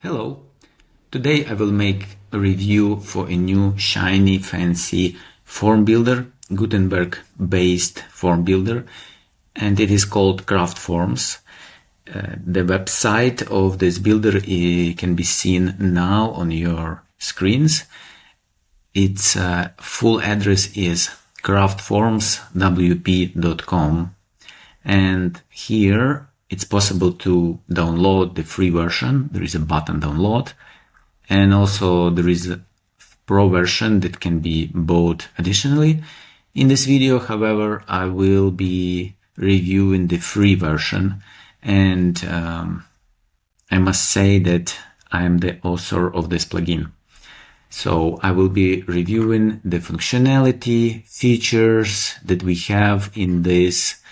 Hello, today I will make a review for a new shiny fancy form builder, Gutenberg-based form builder, and it is called CraftForms. The website of this builder can be seen now on your screens. Its full address is craftformswp.com, and here it's possible to download the free version. There is a button download, and also there is a pro version that can be bought additionally. In this video, however, I will be reviewing the free version, and I must say that I am the author of this plugin. So I will be reviewing the functionality, features that we have in this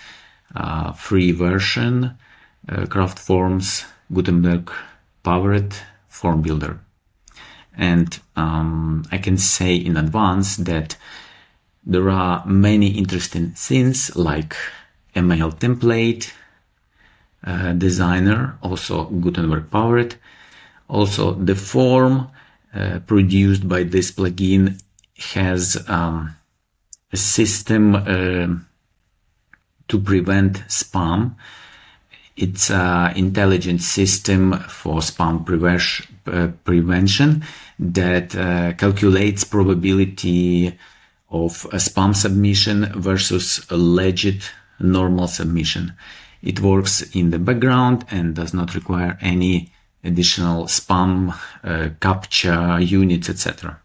free version, CraftForms Gutenberg-powered form builder. And I can say in advance that there are many interesting things like a mail template designer, also Gutenberg-powered. Also, the form produced by this plugin has a system to prevent spam. It's an intelligent system for spam prevention that calculates probability of a spam submission versus a legit normal submission. It works in the background and does not require any additional spam captcha units, etc.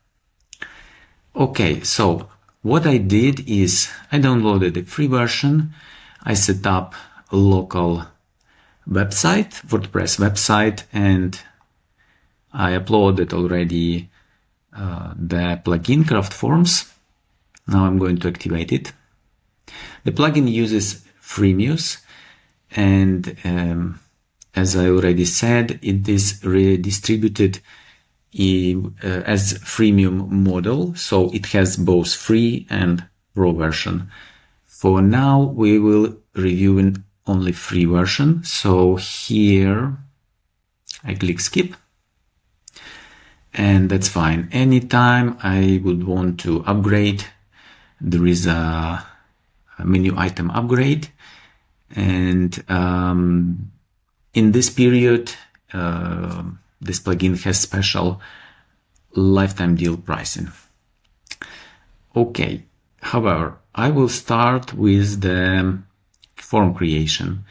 Okay, so what I did is I downloaded the free version. I set up a local website, WordPress website, and I uploaded already the plugin CraftForms. Now I'm going to activate it. The plugin uses freemiums, and as I already said, it is redistributed as freemium model, so it has both free and pro version. For now, we will review only free version. So here I click skip, and that's fine. Anytime I would want to upgrade, there is a menu item upgrade, and in this period, this plugin has special lifetime deal pricing. Okay, however, I will start with the form creation,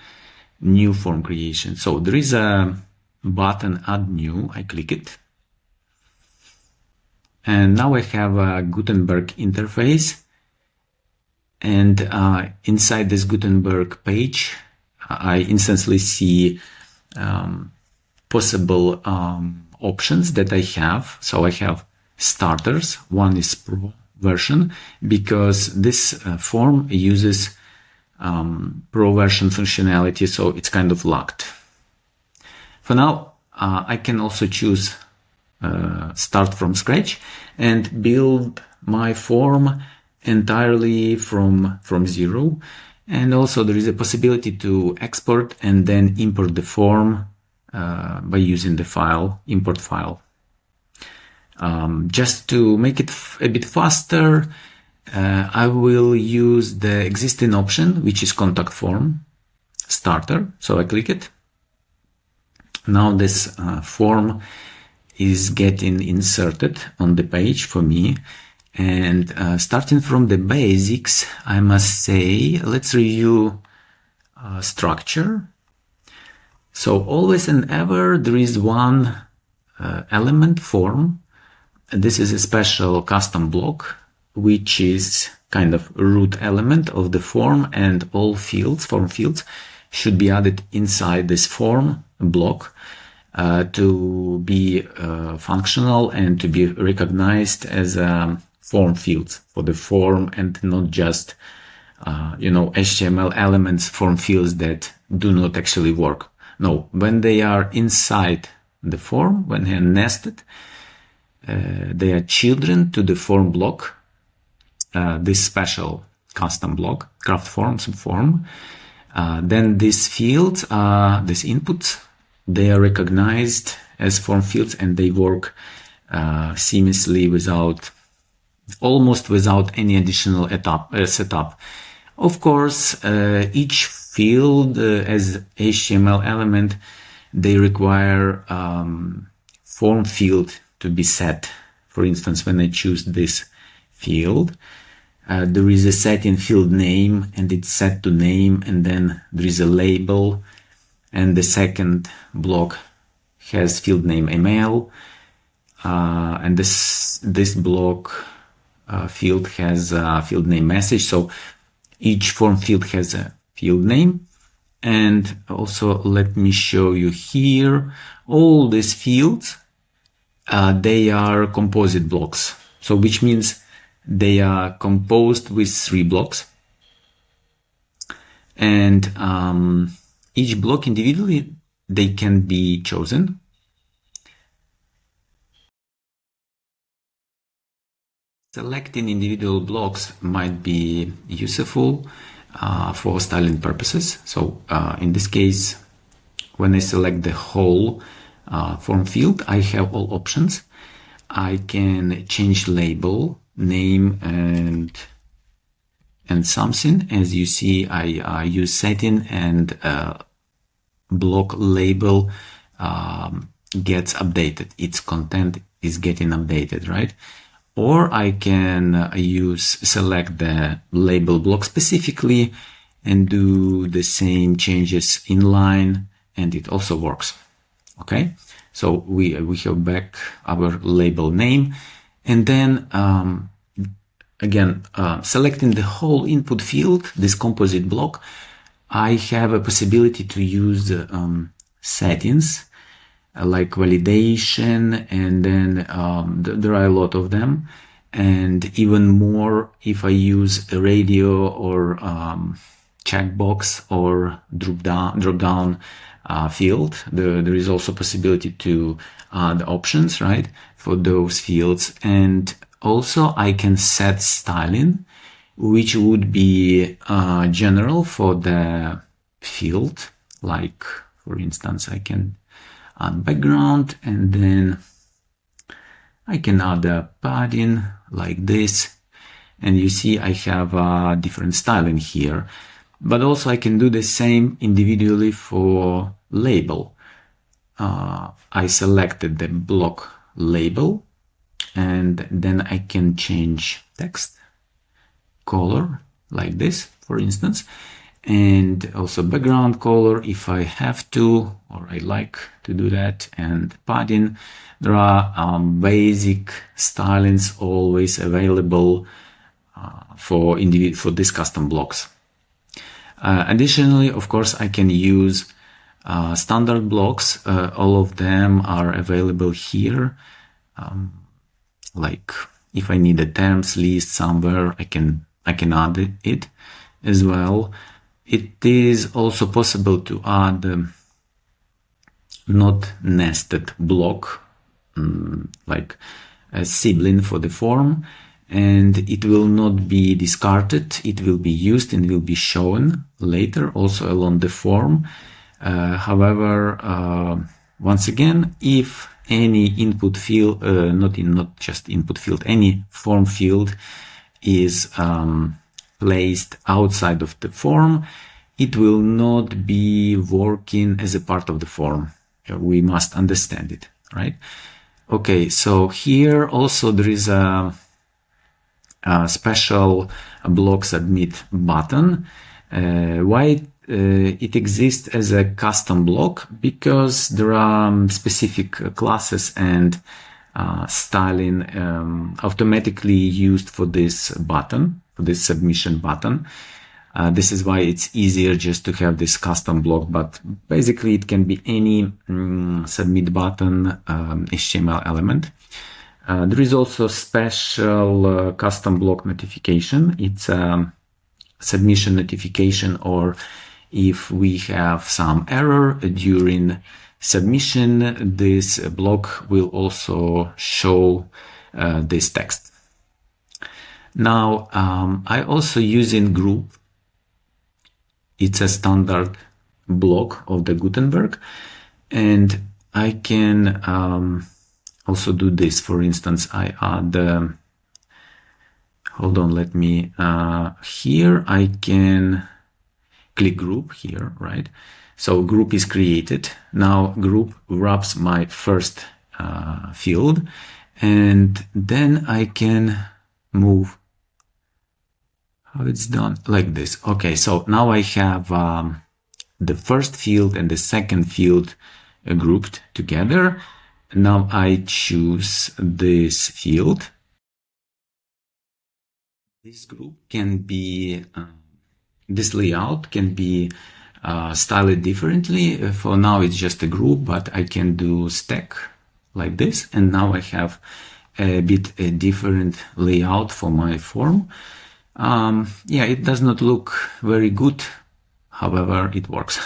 new form creation. So there is a button add new. I click it, and now I have a Gutenberg interface, and inside this Gutenberg page I instantly see possible options that I have. So I have starters. One is pro version, because this form uses pro version functionality, so it's kind of locked. For now, I can also choose start from scratch and build my form entirely from zero. And also there is a possibility to export and then import the form by using the file, import file. Just to make it a bit faster, I will use the existing option, which is contact form starter. So I click it. Now this form is getting inserted on the page for me. And starting from the basics, I must say, let's review structure. So always and ever, there is one element form. This is a special custom block, which is kind of root element of the form, and all fields, form fields, should be added inside this form block to be functional and to be recognized as form fields for the form, and not just HTML elements, form fields that do not actually work. No, when they are inside the form, when they are nested, they are children to the form block, this special custom block, CraftForms form. Then these fields, these inputs, they are recognized as form fields, and they work seamlessly almost without any additional setup. Of course, each field as HTML element, they require form field to be set. For instance, when I choose this field, there is a setting field name, and it's set to name, and then there is a label, and the second block has field name email, and this block field has field name message. So each form field has a field name. And also let me show you here, all these fields, they are composite blocks. So which means they are composed with 3 blocks. And each block individually, they can be chosen. Selecting individual blocks might be useful for styling purposes. So in this case, when I select the whole form field, I have all options. I can change label, name, and something. As you see, I use setting, and block label gets updated. Its content is getting updated, right? Or I can select the label block specifically and do the same changes inline, and it also works. Okay, so we have back our label name, and then again, selecting the whole input field, this composite block, I have a possibility to use settings like validation, and then there are a lot of them, and even more if I use a radio or checkbox or drop down field. There is also possibility to add options, right, for those fields. And also I can set styling, which would be general for the field. Like, for instance, I can add background, and then I can add a padding like this, and you see I have different styling here. But also I can do the same individually for label. I selected the block label, and then I can change text color like this, for instance, and also background color if I have to, or I like to do that, and padding. There are basic stylings always available for these custom blocks. Additionally, of course, I can use standard blocks. All of them are available here. Like if I need a terms list somewhere, I can add it as well. It is also possible to add not nested block, like a sibling for the form, and it will not be discarded. It will be used and will be shown later also along the form. However, once again, if any input field, not just input field, any form field is placed outside of the form, it will not be working as a part of the form. We must understand it, right? Okay, so here also there is a special block submit button. Why it exists as a custom block? Because there are specific classes and styling automatically used for this button, for this submission button. This is why it's easier just to have this custom block, but basically it can be any submit button HTML element. There is also special custom block notification. It's a submission notification, or if we have some error during submission, this block will also show this text. Now, I also using group. It's a standard block of the Gutenberg, and I can also do this. For instance, I add, hold on, let me, here I can click group here, right? So group is created. Now group wraps my first field, and then I can move how it's done like this. Okay, so now I have the first field and the second field grouped together. Now I choose this field. This group can be, this layout can be styled differently. For now it's just a group, but I can do stack like this. And now I have a bit a different layout for my form. Yeah, it does not look very good. However, it works.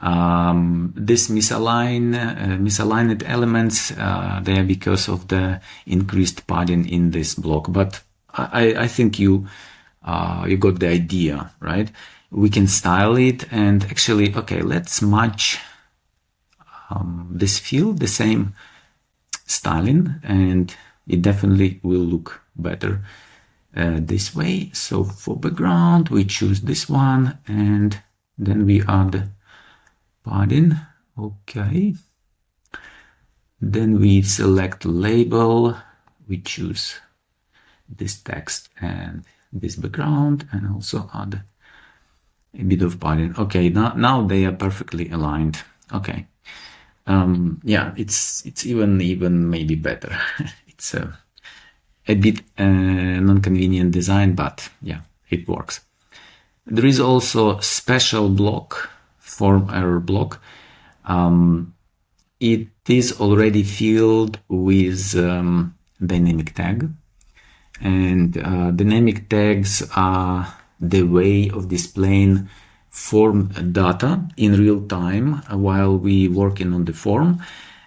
This misaligned elements, they are because of the increased padding in this block. But I think you got the idea, right? We can style it, and actually, okay, let's match this field, the same styling, and it definitely will look better this way. So for background, we choose this one, and then we add padding. Okay. Then we select label. We choose this text and this background, and also add a bit of padding. Okay, now they are perfectly aligned. Okay. Yeah, it's even maybe better. It's a bit non-convenient design, but yeah, it works. There is also special block, form error block. It is already filled with dynamic tag, and dynamic tags are the way of displaying form data in real time while we working on the form.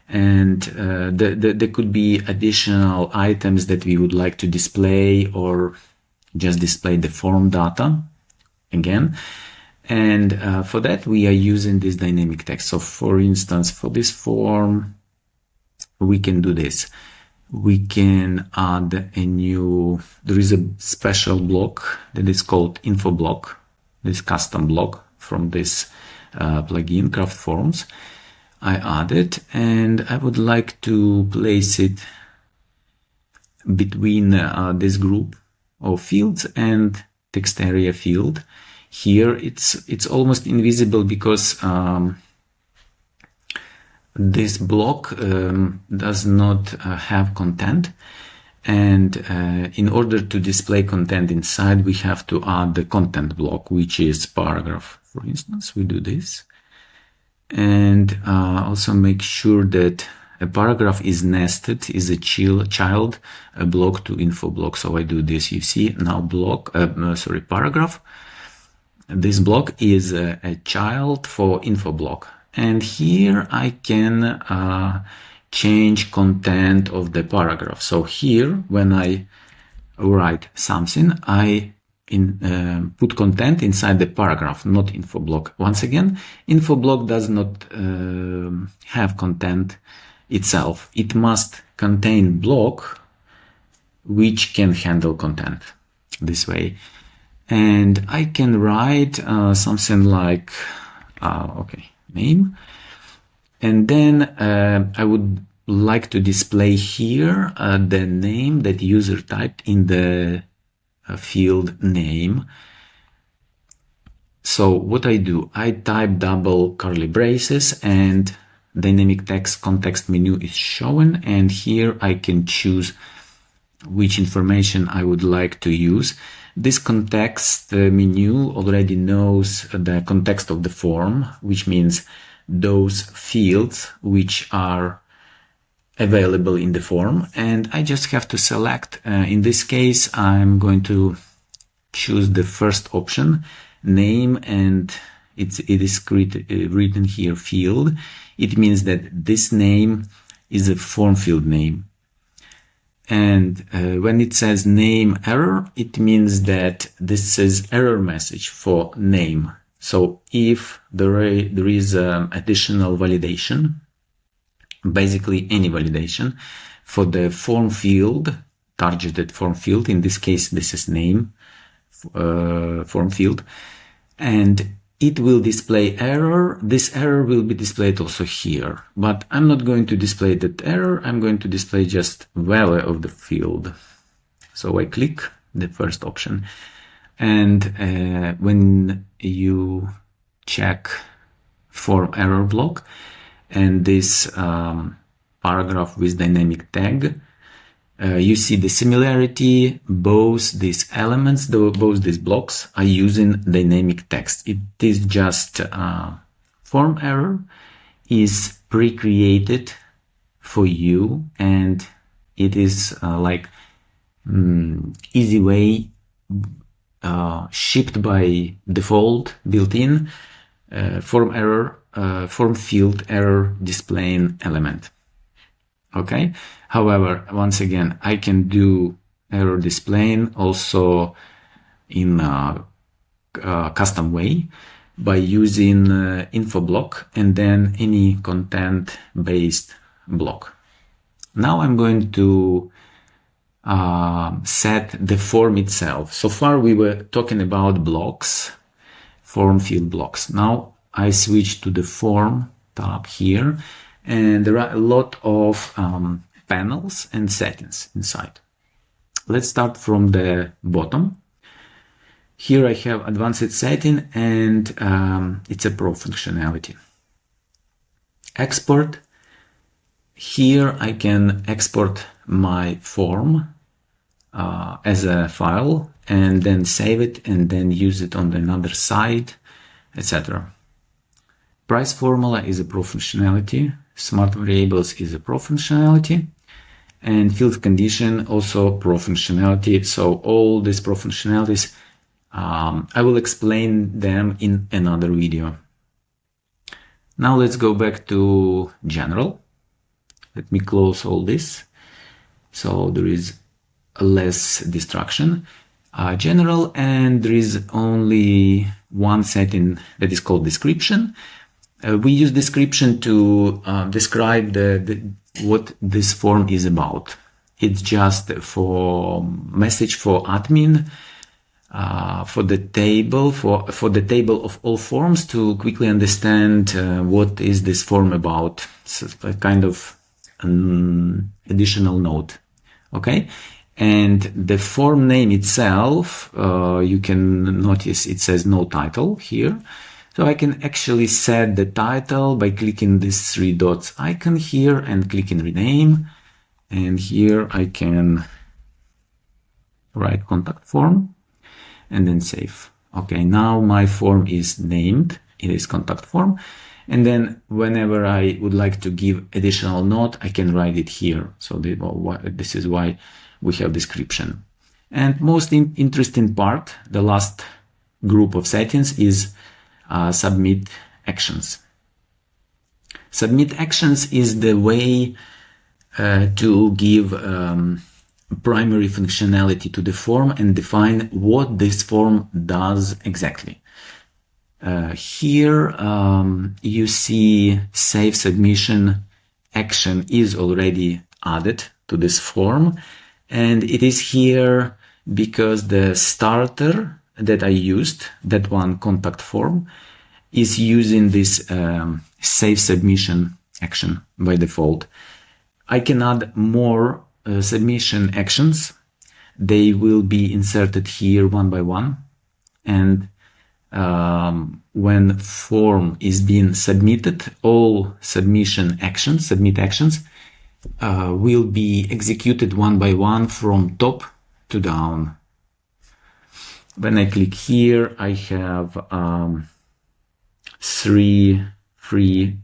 And there could be additional items that we would like to display, or just display the form data again. And for that, we are using this dynamic text. So for instance, for this form, we can do this. We can add a new, there is a special block that is called info block, this custom block from this plugin, CraftForms. I add it, and I would like to place it between this group of fields and text area field. Here it's almost invisible because this block does not have content, and in order to display content inside, we have to add the content block, which is paragraph. For instance, we do this, and also make sure that a paragraph is nested, is a child, a block to info block. So I do this. You see now block, paragraph. This block is a child for info block, and here I can change content of the paragraph. So here, when I write something, I put content inside the paragraph, not info block. Once again, info block does not have content itself. It must contain block which can handle content this way. And I can write something like, name. And then I would like to display here the name that user typed in the field name. So what I do, I type double curly braces, and dynamic text context menu is shown, and here I can choose which information I would like to use. This context menu already knows the context of the form, which means those fields which are available in the form, and I just have to select. In this case, I'm going to choose the first option, name, and it is written here field. It means that this name is a form field name. And when it says name error, it means that this is error message for name. So if there is additional validation basically any validation for the form field, targeted form field. In this case, this is name form field, and it will display error. This error will be displayed also here, but I'm not going to display that error. I'm going to display just value of the field. So I click the first option, and when you check form error block and this paragraph with dynamic tag, you see the similarity. Both these elements, both these blocks are using dynamic text. It is just form error is pre-created for you, and it is like easy way shipped by default built-in form error, form field error displaying element. Okay. However, once again, I can do error displaying also in a custom way by using info block and then any content based block. Now I'm going to set the form itself. So far we were talking about blocks, form field blocks. Now I switch to the form tab here, and there are a lot of panels and settings inside. Let's start from the bottom. Here I have advanced setting, and it's a pro functionality. Export. Here I can export my form as a file and then save it and then use it on another site, etc. Price formula is a pro functionality. Smart variables is a pro functionality, and field condition also pro functionality. So all these pro functionalities, I will explain them in another video. Now let's go back to general. Let me close all this so there is less distraction. General, and there is only one setting that is called description. We use description to describe what this form is about. It's just for message for admin, for the table, for the table of all forms, to quickly understand what is this form about. So a kind of additional note. Okay. And the form name itself, you can notice it says no title here. So I can actually set the title by clicking this 3 dots icon here and clicking rename. And here I can write contact form and then save. Okay, now my form is named. It is contact form. And then whenever I would like to give additional note, I can write it here. So this is why we have description. And most interesting part, the last group of settings, is submit actions. Submit actions is the way to give primary functionality to the form and define what this form does exactly. Here you see save submission action is already added to this form, and it is here because the starter that I used, that one contact form, is using this save submission action by default. I can add more submission actions. They will be inserted here one by one, and when form is being submitted, all submit actions will be executed one by one from top to down. When I click here, I have 3 free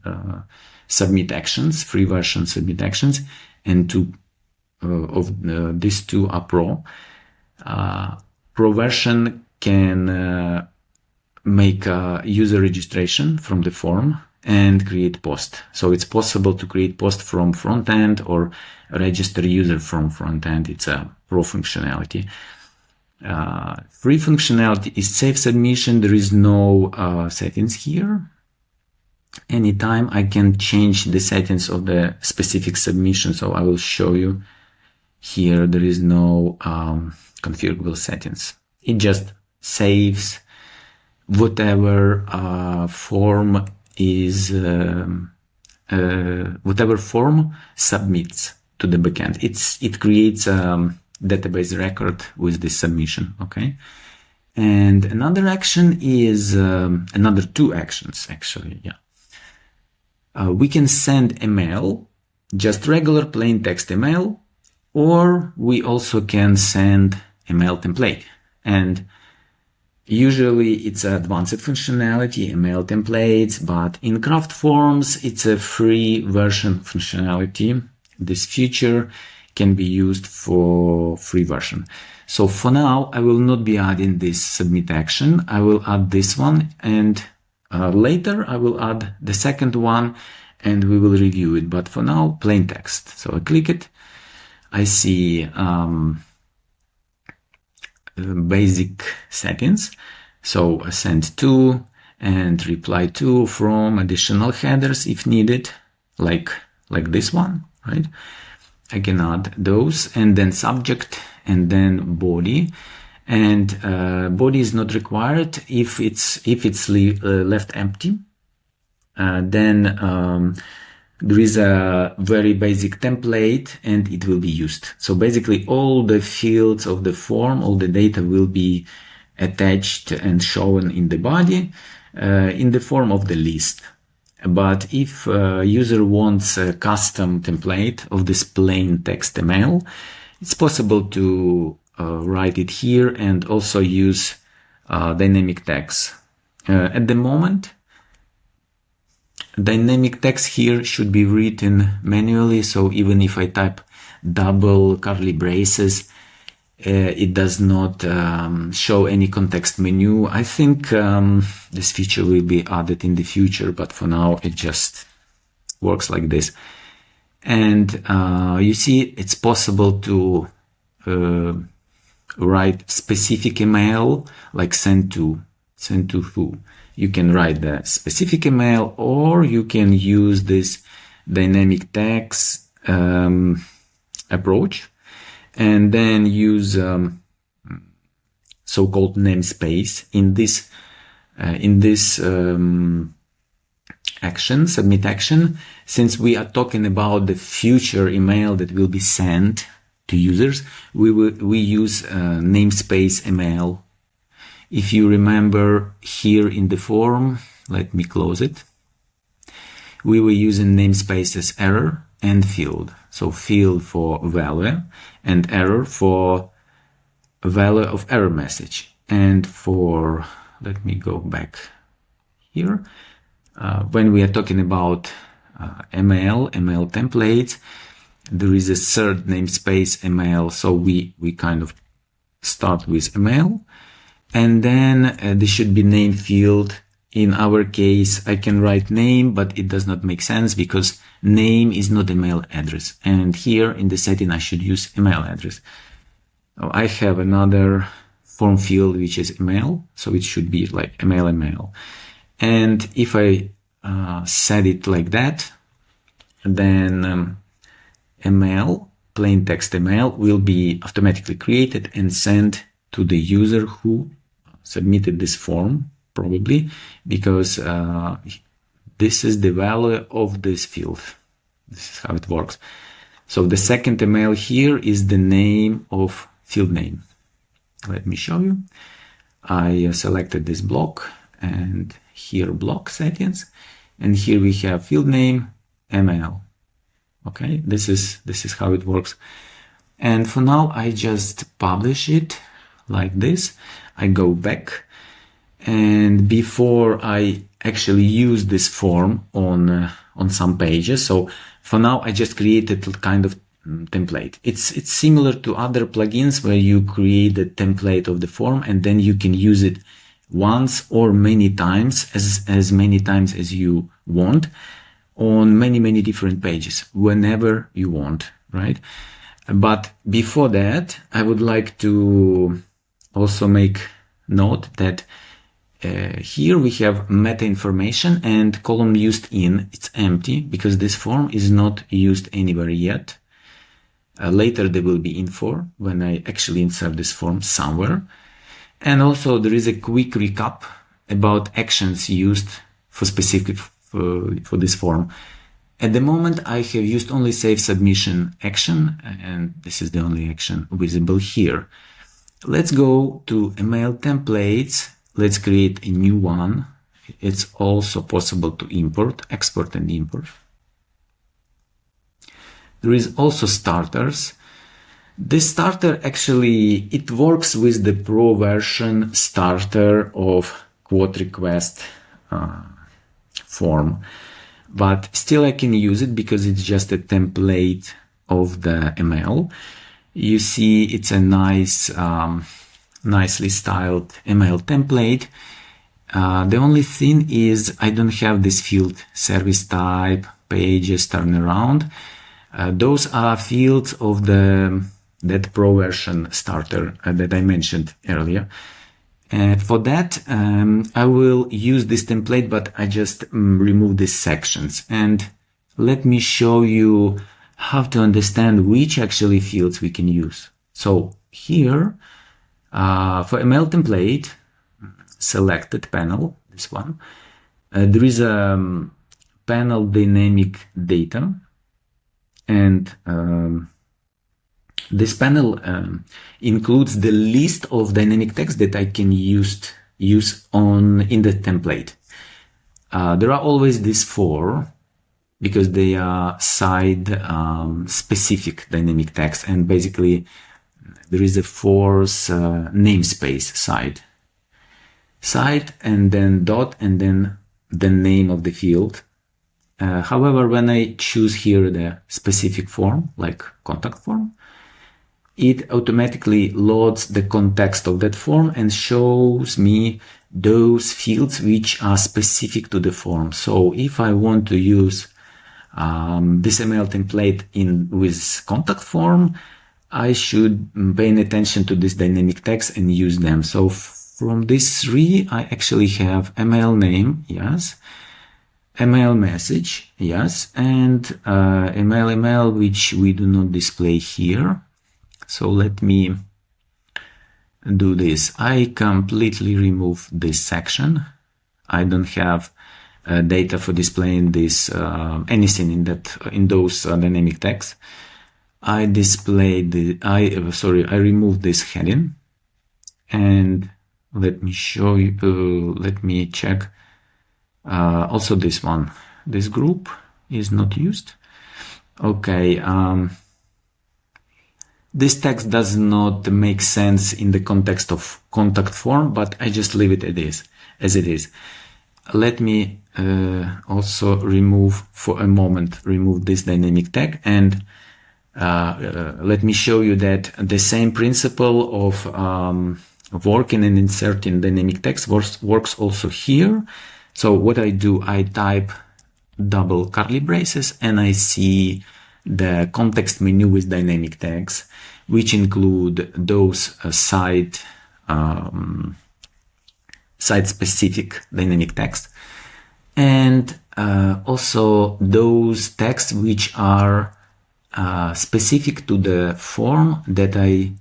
submit actions, free version submit actions, and 2 of these 2 are pro. Pro version can make a user registration from the form and create post. So it's possible to create post from front end or register user from front end. It's a pro functionality. Free functionality is save submission. There is no settings here. anytime I can change the settings of the specific submission. So I will show you here. There is no configurable settings. It just saves whatever form is whatever form submits to the backend. It creates a database record with this submission. Okay. And another action is another two actions actually. Yeah. We can send a mail, just regular plain text email, or we also can send a mail template. And usually it's advanced functionality, email templates, but in CraftForms, it's a free version functionality. This feature can be used for free version. So for now, I will not be adding this submit action. I will add this one, and later I will add the second one and we will review it. But for now, plain text. So I click it. I see basic settings. So send to and reply to from, additional headers if needed, like this one, right? I can add those, and then subject, and then body. And body is not required if it's left empty. Then there is a very basic template and it will be used. So basically all the fields of the form, all the data will be attached and shown in the body in the form of the list. But if a user wants a custom template of this plain text email, it's possible to write it here and also use dynamic tags. At the moment, dynamic text here should be written manually, so even if I type double curly braces, it does not show any context menu. I think this feature will be added in the future, but for now it just works like this. And you see, it's possible to write specific email, like send to who. You can write the specific email, or you can use this dynamic tags approach, and then use so-called namespace in this action, submit action. Since we are talking about the future email that will be sent to users, we use namespace email. If you remember here in the form, let me close it. We were using namespaces error and field. So field for value and error for value of error message. And for, let me go back here. When we are talking about ML templates, there is a third namespace ML. So we kind of start with ML. And then there should be name field. In our case, I can write name, but it does not make sense because name is not email address. And here in the setting, I should use email address. I have another form field, which is email. So it should be like email. And if I set it like that, then email, plain text email, will be automatically created and sent to the user who submitted this form, probably because this is the value of this field. This is how it works. So the second email here is the name of field name. Let me show you. I selected this block, and here block settings, and here we have field name ML. Okay, this is how it works. And for now, I just publish it like this. I go back, and before I actually use this form on some pages, so for now I just created a kind of template. It's similar to other plugins where you create the template of the form and then you can use it once or many times, as many times as you want, on many different pages, whenever you want, right? But before that, I would like to also make note that Here we have meta information and column used in. It's empty because this form is not used anywhere yet. Later there will be info when I actually insert this form somewhere. And also there is a quick recap about actions used for specific for this form. At the moment I have used only save submission action, and this is the only action visible here. Let's go to email templates. Let's create a new one. It's also possible to import, export and import. There is also starters. This starter actually, it works with the pro version starter of quote request form, but still I can use it because it's just a template of the email. You see it's a nice, nicely styled email template. The only thing is I don't have this field, service type, pages, turnaround. Those are fields of that pro version starter that I mentioned earlier. For that, I will use this template, but I just remove these sections. And let me show you how to understand which actually fields we can use. So here, for email template, selected panel, this one, there is a panel dynamic data. And this panel includes the list of dynamic text that I can use in the template. There are always these 4 because they are side specific dynamic text, and basically there is a 4th namespace side and then dot and then the name of the field. However, when I choose here the specific form, like contact form, it automatically loads the context of that form and shows me those fields which are specific to the form. So if I want to use this email template with contact form, I should pay attention to this dynamic text and use them. So from these 3, I actually have email name, yes, email message, yes, and email which we do not display here. So let me do this. I completely remove this section. I don't have data for displaying this anything in those dynamic text. I remove this heading, and let me show you. Let me check. Also this one, this group is not used. Okay, this text does not make sense in the context of contact form, but I just leave it as it is. Let me also remove for a moment, this dynamic tag, and let me show you that the same principle of working and inserting dynamic text works also here. So what I do, I type double curly braces and I see the context menu with dynamic tags, which include those site-specific dynamic text, and also those texts which are specific to the form that I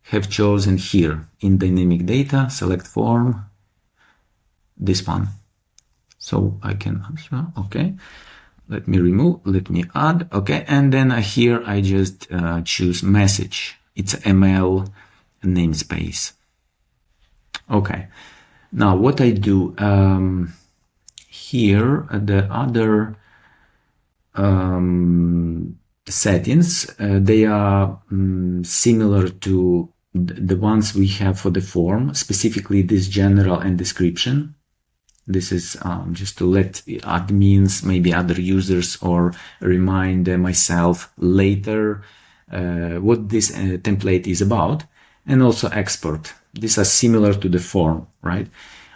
have chosen here in dynamic data, select form, this one. So I can, okay, let me remove, let me add, okay, and then here I just choose message. It's ML namespace. Okay, now what I do here, the other settings, they are similar to the ones we have for the form, specifically this general and description. This is just to let admins, maybe other users, or remind myself later what this template is about, and also export. These are similar to the form, right?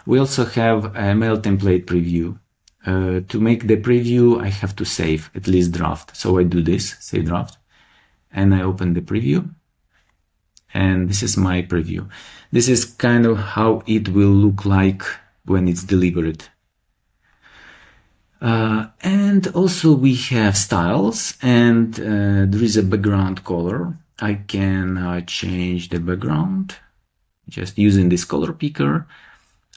We also have a mail template preview. To make the preview, I have to save at least draft. So I do this, save draft, and I open the preview. And this is my preview. This is kind of how it will look like when it's delivered. And also we have styles, and there is a background color. I can change the background just using this color picker.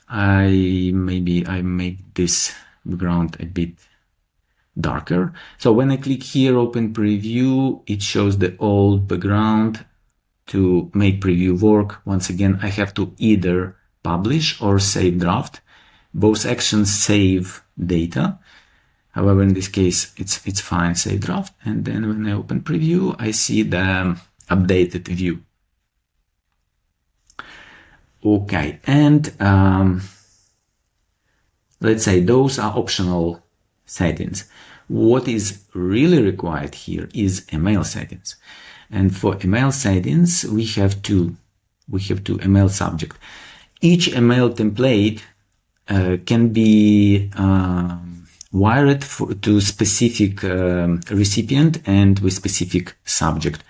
I make this background a bit darker. So when I click here, open preview, it shows the old background. To make preview work, once again, I have to either publish or save draft. Both actions save data. However, in this case, it's fine, save draft. And then when I open preview, I see the updated view. Okay, and let's say those are optional settings. What is really required here is email settings. And for email settings, we have two email subject. Each email template can be wired to specific recipient and with specific subject.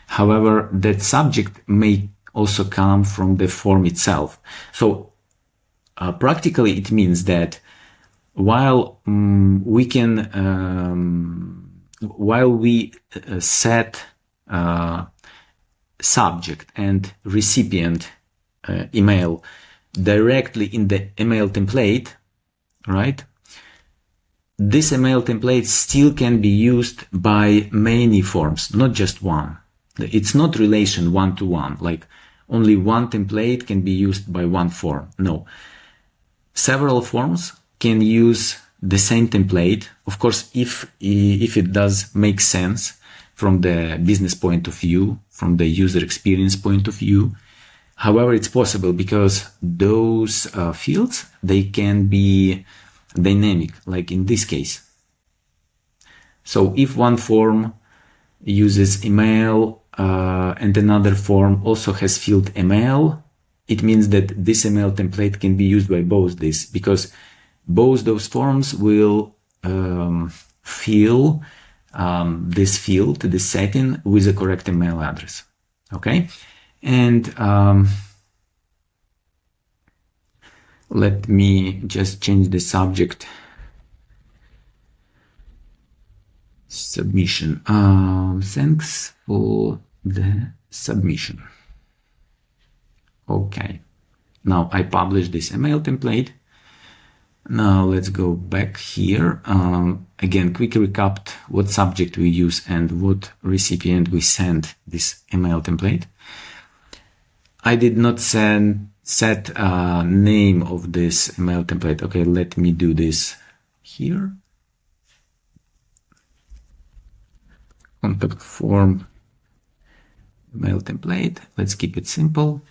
However, that subject may also come from the form itself. So practically it means that while we set subject and recipient email directly in the email template, right? This email template still can be used by many forms, not just one. It's not relation one-to-one, like only one template can be used by one form. No. Several forms can use the same template. Of course, if it does make sense from the business point of view, from the user experience point of view. However, it's possible because those fields, they can be dynamic, like in this case. So if one form uses email and another form also has field email, it means that this email template can be used by both this, because both those forms will fill this field, this setting, with the correct email address. Okay, and let me just change the subject. Submission. Thanks for the submission. Okay, now I publish this email template. Now let's go back here. Again, quick recap what subject we use and what recipient we send this email template. I did not set a name of this email template. Okay, let me do this here. Contact form email template. Let's keep it simple.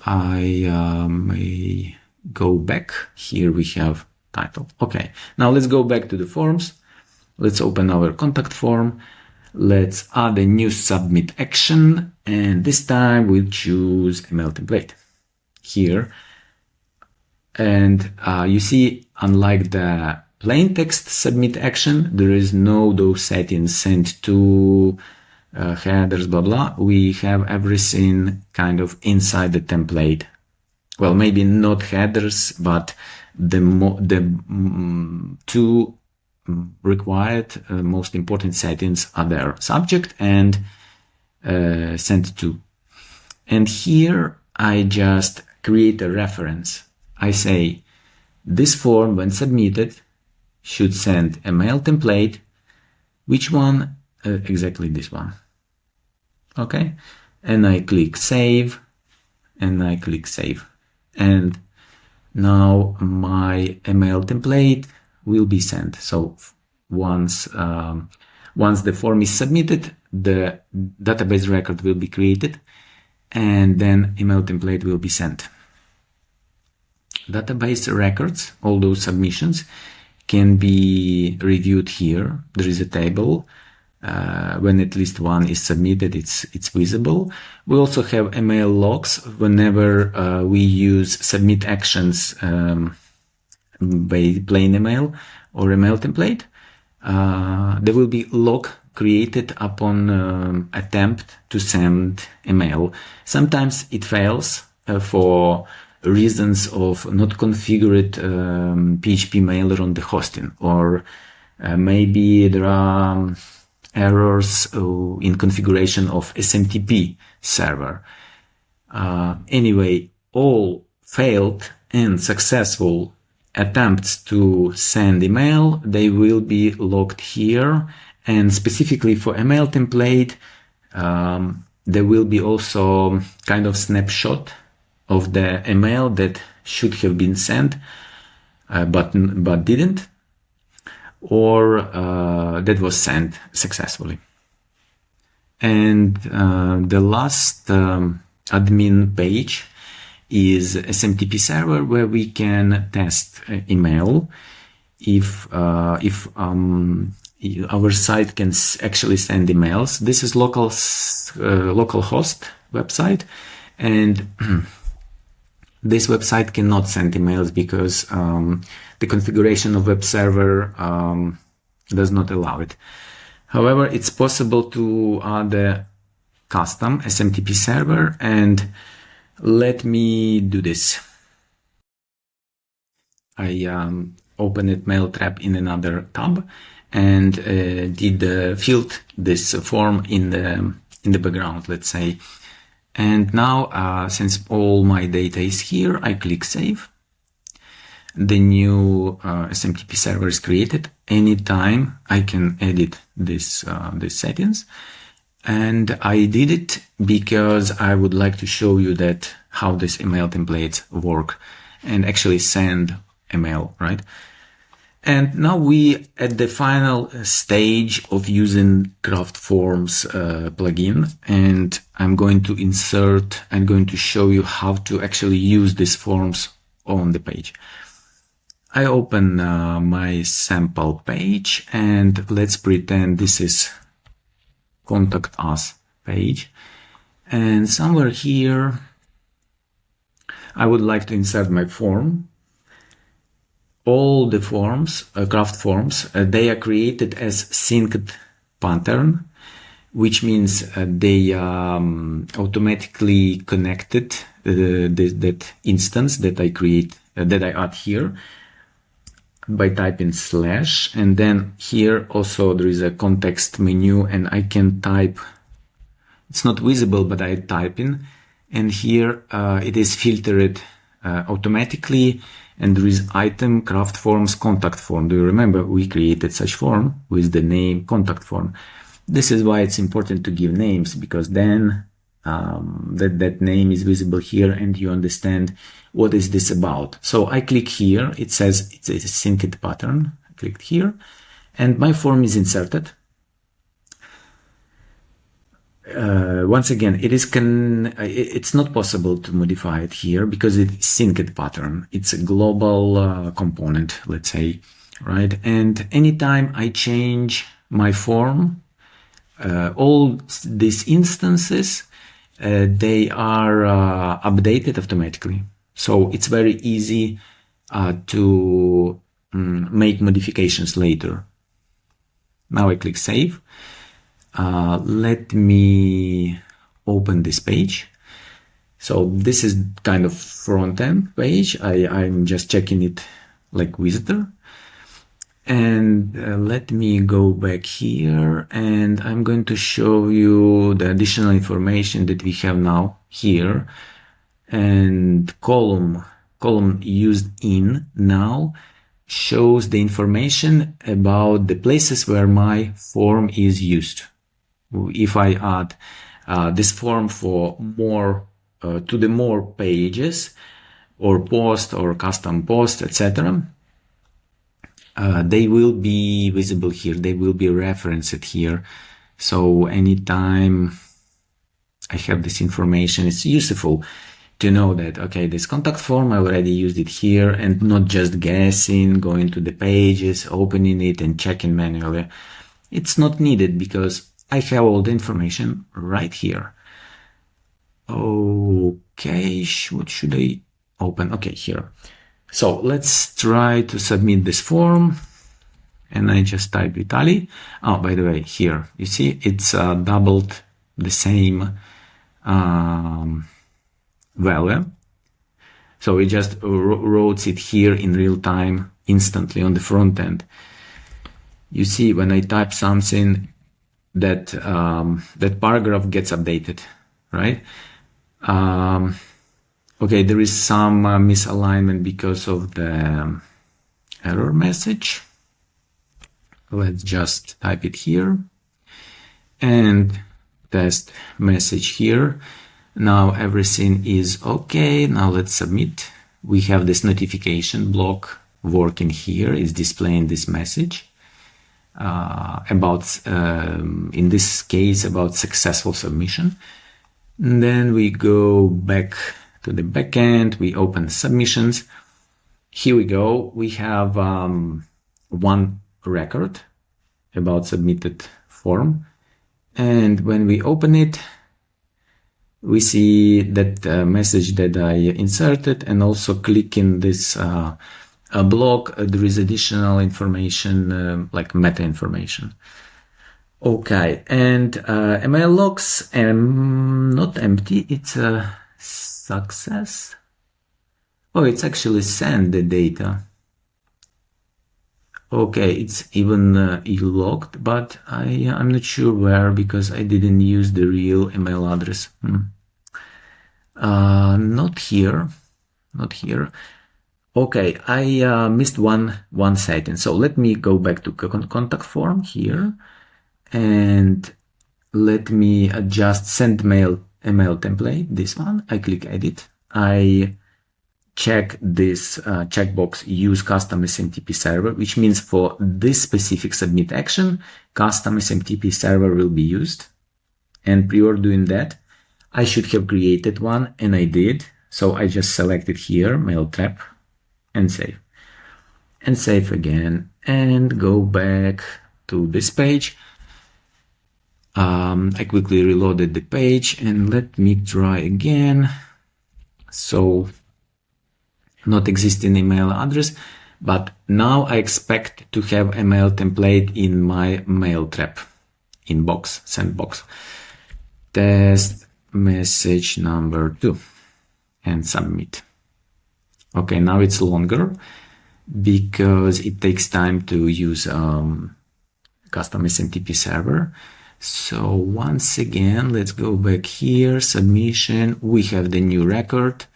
I may go back. Here we have title. Okay, now let's go back to the forms. Let's open our contact form. Let's add a new submit action, and this time we'll choose email template here. And you see, unlike the plain text submit action, there is no those settings sent to headers, blah blah. We have everything kind of inside the template. Well, maybe not headers, but the two required most important settings are there: subject and sent to. And here I just create a reference. I say this form, when submitted, should send a mail template. Which one? Exactly this one. Okay, and I click save, and I click save, and now my email template will be sent. So once the form is submitted, the database record will be created, and then email template will be sent. Database records, all those submissions, can be reviewed here. There is a table. When at least one is submitted, it's visible. We also have email logs. Whenever we use submit actions by plain email or email template, there will be log created upon attempt to send email. Sometimes it fails for reasons of not configured PHP mailer on the hosting, or maybe there are errors in configuration of SMTP server. Anyway, all failed and successful attempts to send email, they will be logged here. And specifically for email template, there will be also kind of snapshot of the email that should have been sent, but didn't, or that was sent successfully. And the last admin page is SMTP server, where we can test email if our site can actually send emails. This is localhost website, and this website cannot send emails because the configuration of web server does not allow it. However, it's possible to add a custom SMTP server, and let me do this. I opened Mailtrap in another tab and filled this form in the background, let's say. And now, since all my data is here, I click Save. The new SMTP server is created. Anytime I can edit these settings. And I did it because I would like to show you that how these email templates work and actually send email, right? And now we at the final stage of using CraftForms plugin, and I'm going to show you how to actually use these forms on the page. I open my sample page, and let's pretend this is Contact Us page. And somewhere here, I would like to insert my form. All the forms, CraftForms, they are created as synced pattern, which means they automatically connected that instance that I create, that I add here by typing / and then here also there is a context menu, and I can type, it's not visible, but I type in, and here it is filtered automatically, and there is item CraftForms contact form. Do you remember we created such form with the name contact form? This is why it's important to give names, because then that name is visible here and you understand what is this about. So I click here, it says it's a synced pattern. I clicked here and my form is inserted. Once again, it's not possible to modify it here because it's synced pattern. It's a global component, let's say, right? And anytime I change my form, all these instances, they are updated automatically. So it's very easy to make modifications later. Now I click Save. Let me open this page. So this is kind of front-end page. I'm just checking it like visitor. And let me go back here, and I'm going to show you the additional information that we have now here. And column used in now shows the information about the places where my form is used. If I add this form for more to the more pages or post or custom post, etc., they will be visible here. They will be referenced here. So anytime I have this information, it's useful to know that, okay, this contact form, I already used it here, and not just guessing, going to the pages, opening it and checking manually. It's not needed because I have all the information right here. Okay, what should I open? Okay, here. So let's try to submit this form, and I just type Vitaly. Oh, by the way, here, you see, it's doubled the same value. So it just wrote it here in real time, instantly on the front end. You see, when I type something, that that paragraph gets updated, right? Okay, there is some misalignment because of the error message. Let's just type it here and test message here. Now everything is okay. Now let's submit. We have this notification block working here. It's displaying this message about, in this case, about successful submission. And then we go back to the backend. We open submissions. Here we go. We have one record about submitted form. And when we open it, we see that message that I inserted, and also clicking this block, there is additional information like meta information. Okay, and email logs not empty, it's a success. Oh, it's actually send the data. Okay, it's even logged, but I'm not sure where, because I didn't use the real email address. Not here, not here. Okay, I missed one setting. So let me go back to contact form here, and let me adjust send mail email template. This one, I click edit. I check this checkbox, use custom SMTP server, which means for this specific submit action, custom SMTP server will be used. And prior doing that, I should have created one, and I did. So I just selected here, mail trap, and save. And save again, and go back to this page. I quickly reloaded the page, and let me try again. So, not existing email address, but now I expect to have a mail template in my mail trap inbox, sendbox. Test message number 2 and submit. Okay, now it's longer because it takes time to use custom SMTP server. So once again, let's go back here, submission. We have the new record.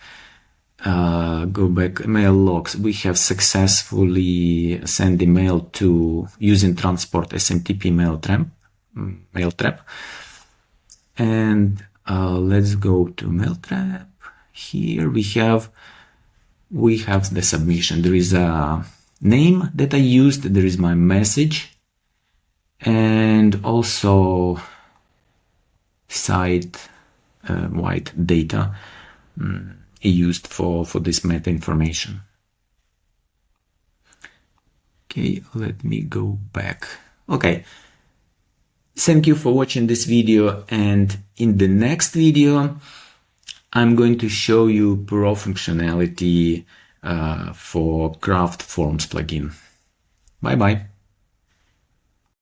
Go back, email logs. We have successfully sent email to using transport SMTP mail trap. And let's go to mail trap. Here we have the submission. There is a name that I used. There is my message, and also site wide data used for this meta information. Okay, let me go back. Okay, thank you for watching this video, and in the next video I'm going to show you pro functionality for CraftForms plugin. Bye bye.